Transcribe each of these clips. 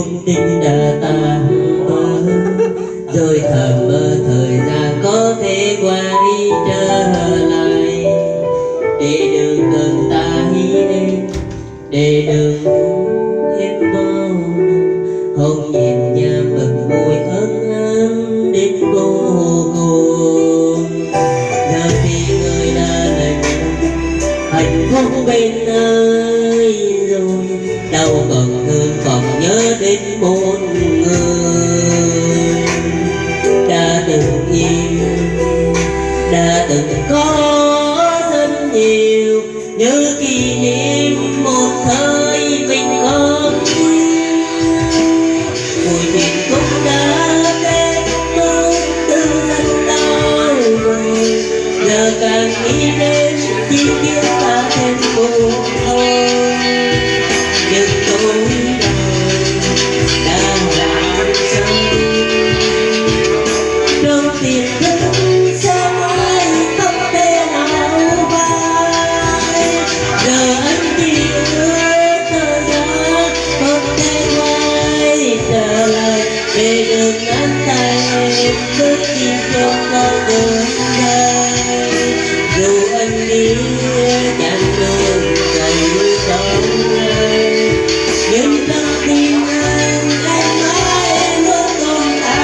cuộc tình đã tan vỡ, rồi thầm mơ thời gian có thể quay trở lại, để đừng cần ta đến, để đừng thêm bao năm hồng nhìn nhà mừng mùi ấm ấm đến vô cùng. Giờ thì người đã lành hạnh phúc bên ai rồi, đau còn thương còn nhớ đến một người đã từng yêu, đã từng có rất nhiều nhớ kỷ niệm một thời mình không mùi tình cũng đã kết thúc từ rất lâu rồi, giờ càng nghĩ đến chỉ khiến ta thêm buồn thôi. Nhưng tôi đã làm sao trong tiềm thức sẽ mãi không thể nào phai, giờ anh chỉ ước thời gian không thể quay trở lại, để được nắm tay em bước đi trong con đường này. Dù anh đi chặng đường dày trong ngày, nhưng trong tim anh mãi luôn tồn tại.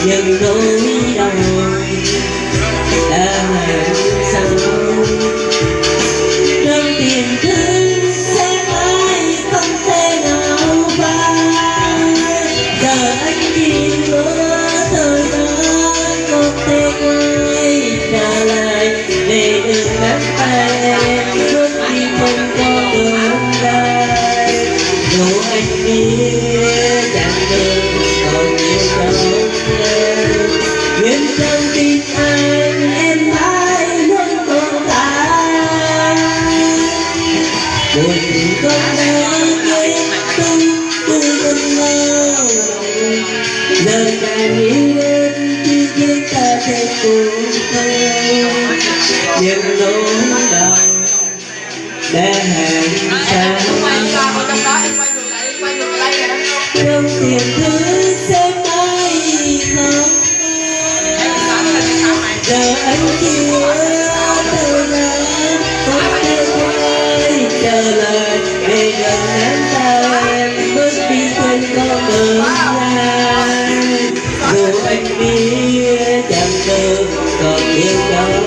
Nhưng nỗi đau đã hẹn sao trong tiềm thức sẽ mãi không thể nào phai, giờ anh chỉ ước thời gian không thể quay trở lại, để được nắm tay em bước đi không có đường dài. Dù anh biết chặng đường còn nhiều dấu, nhưng trong tim anh em mãi luôn tồn tại. Buồn con đã quên tôi không ngờ, giờ càng nghĩ đến chỉ khiến ta thêm buồn thôi. Nhưng nỗi đau đã hẹn sao trong tiềm thức sẽ mãi không, giờ anh chỉ ước thời gian không thể quay trở lại, để gần nắm tay em bước đi trên con đường này. Dù anh biết chặng đường còn nhiều dòng